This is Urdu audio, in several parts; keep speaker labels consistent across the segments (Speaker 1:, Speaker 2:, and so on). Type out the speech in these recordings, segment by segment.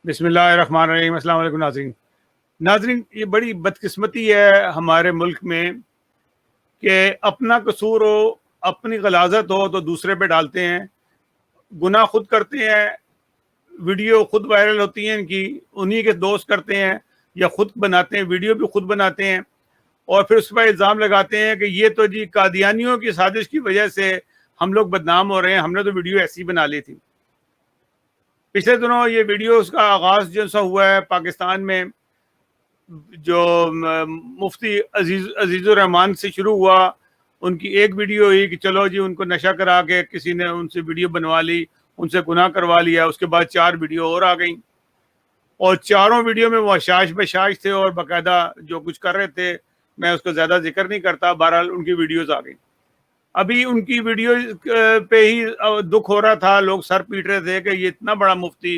Speaker 1: بسم اللہ الرحمن الرحیم۔ السلام علیکم ناظرین، یہ بڑی بدقسمتی ہے ہمارے ملک میں کہ اپنا قصور ہو، اپنی غلاظت ہو تو دوسرے پہ ڈالتے ہیں، گناہ خود کرتے ہیں، ویڈیو خود وائرل ہوتی ہیں ان کی، انہی کے دوست کرتے ہیں یا خود بناتے ہیں، ویڈیو بھی خود بناتے ہیں اور پھر اس پر الزام لگاتے ہیں کہ یہ تو جی قادیانیوں کی سازش کی وجہ سے ہم لوگ بدنام ہو رہے ہیں، ہم نے تو ویڈیو ایسی بنا لی تھی۔ پچھلے دنوں یہ ویڈیوز کا آغاز جو سا ہوا ہے پاکستان میں، جو مفتی عزیز الرحمان سے شروع ہوا، ان کی ایک ویڈیو ہوئی کہ چلو جی ان کو نشہ کرا کے کسی نے ان سے ویڈیو بنوا لی، ان سے گناہ کروا لیا، اس کے بعد 4 ویڈیو اور آ گئیں اور چاروں ویڈیو میں وہ اشاش بشاش تھے اور باقاعدہ جو کچھ کر رہے تھے، میں اس کو زیادہ ذکر نہیں کرتا، بہرحال ان کی ویڈیوز آ گئیں۔ ابھی ان کی ویڈیو پہ ہی دکھ ہو رہا تھا، لوگ سر پیٹ رہے تھے کہ یہ اتنا بڑا مفتی،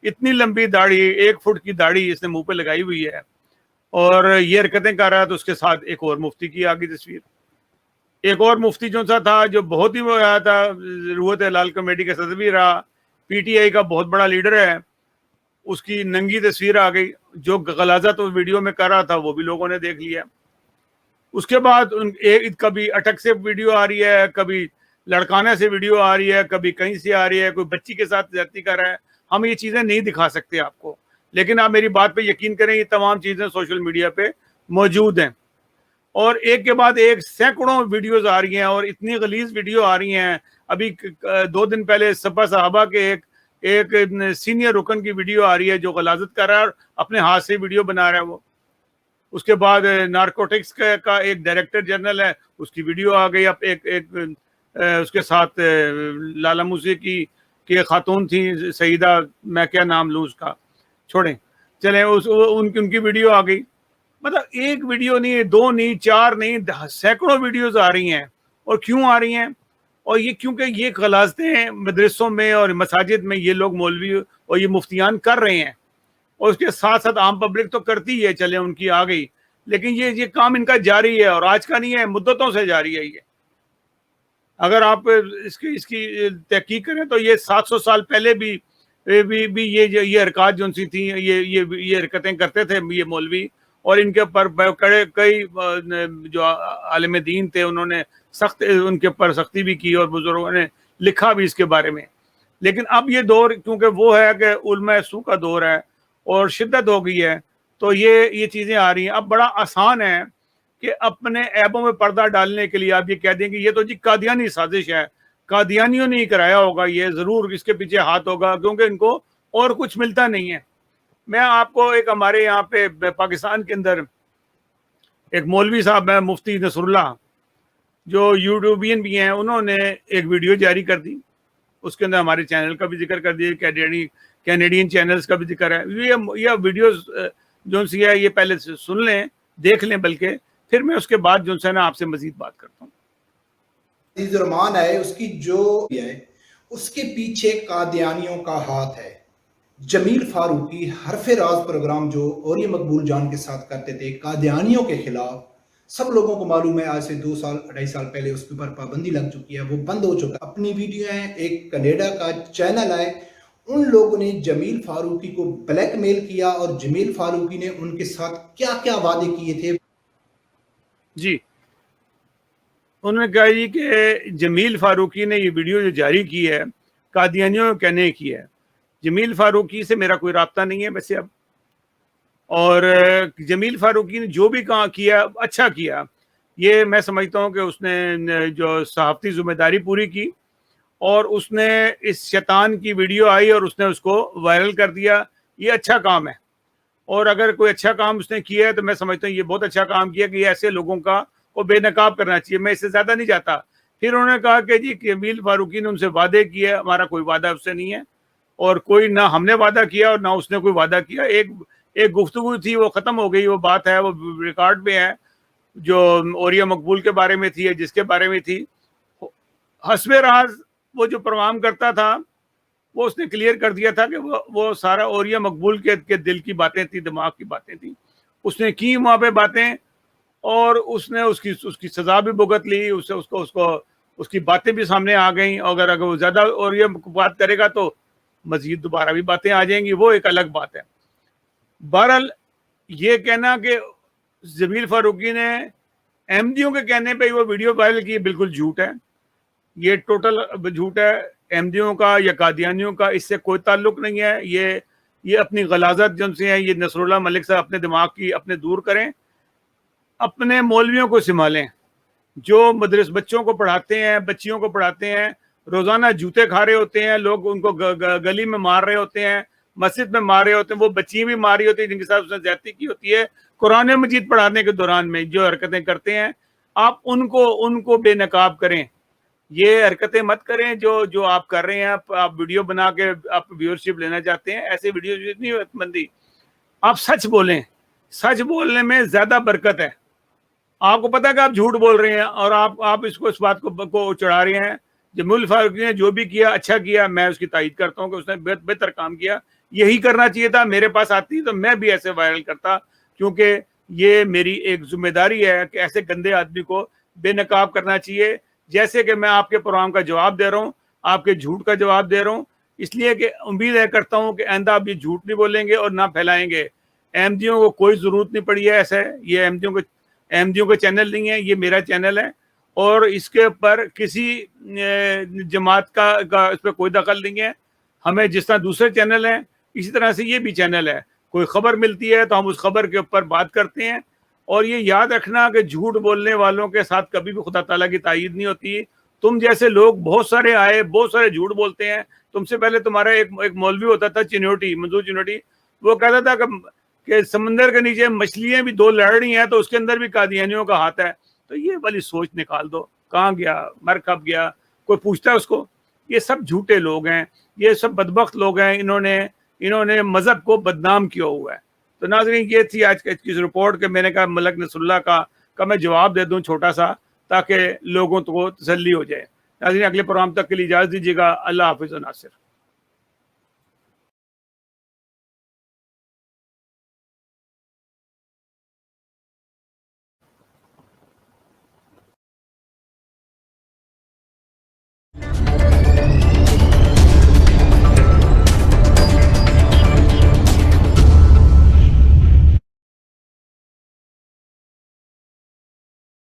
Speaker 1: اتنی لمبی داڑھی، 1 فٹ کی داڑھی اس نے منہ پہ لگائی ہوئی ہے اور یہ حرکتیں کر رہا ہے، تو اس کے ساتھ ایک اور مفتی کی آگئی تصویر، ایک اور مفتی جو سا تھا جو بہت ہی وہ آیا تھا، روحت ہلال کمیٹی کا صدر بھی رہا، پی ٹی آئی کا بہت بڑا لیڈر ہے، اس کی ننگی تصویر آ گئی، جو غلاظت اس ویڈیو میں کر رہا تھا وہ بھی لوگوں نے دیکھ لیا۔ اس کے بعد کبھی اٹک سے ویڈیو آ رہی ہے، کبھی لڑکانے سے ویڈیو آ رہی ہے، کبھی کہیں سے آ رہی ہے، کوئی بچی کے ساتھ زیادتی کر رہا ہے۔ ہم یہ چیزیں نہیں دکھا سکتے آپ کو، لیکن آپ میری بات پہ یقین کریں، یہ تمام چیزیں سوشل میڈیا پہ موجود ہیں اور ایک کے بعد ایک سینکڑوں ویڈیوز آ رہی ہیں اور اتنی غلیظ ویڈیو آ رہی ہیں۔ ابھی 2 دن پہلے سپا صحابہ کے ایک سینئر رکن کی ویڈیو آ رہی ہے جو غلاظت کر رہا ہے اور اپنے ہاتھ سے ویڈیو بنا رہا ہے وہ۔ اس کے بعد نارکوٹکس کا ایک ڈائریکٹر جنرل ہے، اس کی ویڈیو آ گئی، اب ایک اس کے ساتھ لالا موسیقی کی خاتون تھی سیدہ، میں کیا نام لوں اس کا، چھوڑیں چلیں، ان کی ویڈیو آ گئی۔ مطلب ایک ویڈیو نہیں، 2 نہیں، 4 نہیں، سینکڑوں ویڈیوز آ رہی ہیں۔ اور کیوں آ رہی ہیں؟ اور یہ کیونکہ یہ غلاظتیں مدرسوں میں اور مساجد میں یہ لوگ مولوی اور یہ مفتیان کر رہے ہیں اور اس کے ساتھ ساتھ عام پبلک تو کرتی ہے، چلے ان کی آ گئی، لیکن یہ کام ان کا جاری ہے اور آج کا نہیں ہے، مدتوں سے جاری ہے۔ یہ اگر آپ اس کی تحقیق کریں تو یہ 700 سال پہلے بھی یہ حرکات جو سی تھیں، یہ حرکتیں کرتے تھے یہ مولوی، اور ان کے اوپر کئی جو عالم دین تھے انہوں نے ان کے اوپر سختی بھی کی اور بزرگوں نے لکھا بھی اس کے بارے میں۔ لیکن اب یہ دور کیونکہ وہ ہے کہ علماء سو کا دور ہے اور شدت ہو گئی ہے، تو یہ چیزیں آ رہی ہیں۔ اب بڑا آسان ہے کہ اپنے عیبوں میں پردہ ڈالنے کے لیے آپ یہ کہہ دیں کہ یہ تو جی قادیانی سازش ہے، قادیانیوں نے ہی کرایا ہوگا، یہ ضرور اس کے پیچھے ہاتھ ہوگا، کیونکہ ان کو اور کچھ ملتا نہیں ہے۔ میں آپ کو ایک ہمارے یہاں پہ پاکستان کے اندر ایک مولوی صاحب ہے مفتی نصر اللہ، جو یوٹیوبین بھی ہیں، انہوں نے ایک ویڈیو جاری کر دی، اس کے اندر ہمارے چینل کا بھی ذکر کر دیا، کینیڈین چینلز کا بھی ذکر ہے۔ یہ ویڈیوز جو سی ہے یہ پہلے سن لیں، دیکھ لیں، بلکہ پھر میں اس کے بعد جو ہے نا آپ سے مزید بات کرتا ہوں۔
Speaker 2: عزیز الرحمان ہے، اس کی جو ہے اس کے پیچھے قادیانیوں کا ہاتھ ہے۔ جمیل فاروقی حرف راز پروگرام جو اوری مقبول جان کے ساتھ کرتے تھے قادیانیوں کے خلاف، سب لوگوں کو معلوم ہے آج سے 2 سال 2.5 سال پہلے اس کے اوپر پابندی لگ چکی ہے، وہ بند ہو چکا۔ اپنی ویڈیو ہیں، ایک کینیڈا کا چینل ہے، ان لوگوں نے جمیل فاروقی کو بلیک میل کیا اور جمیل فاروقی نے ان کے ساتھ کیا کیا وعدے کیے تھے۔
Speaker 1: جی، انہوں نے کہا جی کہ جمیل فاروقی نے یہ ویڈیو جو جاری کی ہے قادیانیوں کے کہنے کی ہے۔ جمیل فاروقی سے میرا کوئی رابطہ نہیں ہے ویسے اب، اور جمیل فاروقی نے جو بھی کیا اچھا کیا، یہ میں سمجھتا ہوں کہ اس نے جو صحافتی ذمہ داری پوری کی اور اس نے اس شیطان کی ویڈیو آئی اور اس نے اس کو وائرل کر دیا، یہ اچھا کام ہے۔ اور اگر کوئی اچھا کام اس نے کیا ہے تو میں سمجھتا ہوں یہ بہت اچھا کام کیا کہ یہ ایسے لوگوں کا کو بے نقاب کرنا چاہیے، میں اس سے زیادہ نہیں چاہتا۔ پھر انہوں نے کہا کہ جی جمیل فاروقی نے ان سے وعدے کیے، ہمارا کوئی وعدہ اس سے نہیں ہے اور کوئی نہ ہم نے وعدہ کیا اور نہ اس نے کوئی وعدہ کیا۔ ایک گفتگو تھی، وہ ختم ہو گئی، وہ بات ہے، وہ ریکارڈ میں ہے، جو اوریہ مقبول کے بارے میں تھی، جس کے بارے میں تھی۔ حسب راز وہ جو پروگرام کرتا تھا وہ اس نے کلیئر کر دیا تھا کہ وہ سارا اوریہ مقبول کے دل کی باتیں تھیں، دماغ کی باتیں تھیں، اس نے کی وہاں پہ باتیں اور اس نے اس کی سزا بھی بھگت لی، اس کی باتیں بھی سامنے آ گئیں۔ اگر وہ زیادہ اوریہ بات کرے گا تو مزید دوبارہ بھی باتیں آ جائیں گی، وہ ایک الگ بات ہے. بہرحال یہ کہنا کہ جمیل فاروقی نے احمدیوں کے کہنے پہ وہ ویڈیو وائرل کی بالکل جھوٹ ہے. یہ ٹوٹل جھوٹ ہے. احمدیوں کا یا قادیانیوں کا اس سے کوئی تعلق نہیں ہے. یہ اپنی غلاظت جن سے ہے، یہ نصر اللہ ملک صاحب اپنے دماغ کی اپنے دور کریں، اپنے مولویوں کو سنبھالیں جو مدرس بچوں کو پڑھاتے ہیں، بچیوں کو پڑھاتے ہیں، روزانہ جوتے کھا رہے ہوتے ہیں، لوگ ان کو گلی میں مار رہے ہوتے ہیں، مسجد میں مار رہے ہوتے ہیں، وہ بچیاں بھی مار رہی ہوتی ہیں جن کے ساتھ اس نے زیادتی کی ہوتی ہے قرآن مجید پڑھانے کے دوران میں جو حرکتیں کرتے ہیں. آپ ان کو بے نقاب کریں، یہ حرکتیں مت کریں جو آپ کر رہے ہیں. آپ ویڈیو بنا کے آپ ویورشپ لینا چاہتے ہیں، ایسے ویڈیو نہیں مندی. آپ سچ بولیں، سچ بولنے میں زیادہ برکت ہے. آپ کو پتا کہ آپ جھوٹ بول رہے ہیں اور آپ اس بات کو چڑھا رہے ہیں. جمیل فاروقی نے جو بھی کیا اچھا کیا، میں اس کی تائید کرتا ہوں کہ اس نے بہتر کام کیا. یہی کرنا چاہیے تھا. میرے پاس آتی تو میں بھی ایسے وائرل کرتا، کیونکہ یہ میری ایک ذمہ داری ہے کہ ایسے گندے آدمی کو بے نقاب کرنا چاہیے. جیسے کہ میں آپ کے پروگرام کا جواب دے رہا ہوں، آپ کے جھوٹ کا جواب دے رہا ہوں، اس لیے کہ امید کرتا ہوں کہ آئندہ آپ یہ جھوٹ نہیں بولیں گے اور نہ پھیلائیں گے. احمدیوں کو کوئی ضرورت نہیں پڑی ہے ایسے. یہ احمدیوں کا چینل نہیں ہے، یہ میرا چینل ہے اور اس کے اوپر کسی جماعت کا اس پہ کوئی دخل نہیں ہے. ہمیں جس طرح دوسرے چینل ہیں اسی طرح سے یہ بھی چینل ہے. کوئی خبر ملتی ہے تو ہم اس خبر کے اوپر بات کرتے ہیں. اور یہ یاد رکھنا کہ جھوٹ بولنے والوں کے ساتھ کبھی بھی خدا تعالیٰ کی تائید نہیں ہوتی. تم جیسے لوگ بہت سارے آئے، بہت سارے جھوٹ بولتے ہیں. تم سے پہلے تمہارا ایک مولوی ہوتا تھا چنوٹی، منظور چنوٹی، وہ کہتا تھا کہ سمندر کے نیچے مچھلیاں بھی دو لڑ رہی ہیں تو اس کے اندر بھی قادیانیوں کا ہاتھ ہے. تو یہ والی سوچ نکال دو. کہاں گیا، مر کب گیا، کوئی پوچھتا ہے اس کو؟ یہ سب جھوٹے لوگ ہیں، یہ سب بدبخت لوگ ہیں. انہوں نے مذہب کو بدنام کیا ہوا ہے. تو ناظرین یہ تھی آج کی رپورٹ کہ میں نے کہا ملک نصر اللہ کا میں جواب دے دوں چھوٹا سا، تاکہ لوگوں کو تسلی ہو جائے. ناظرین اگلے پروگرام تک کے لیے اجازت دیجیے گا. اللہ حافظ و ناصر.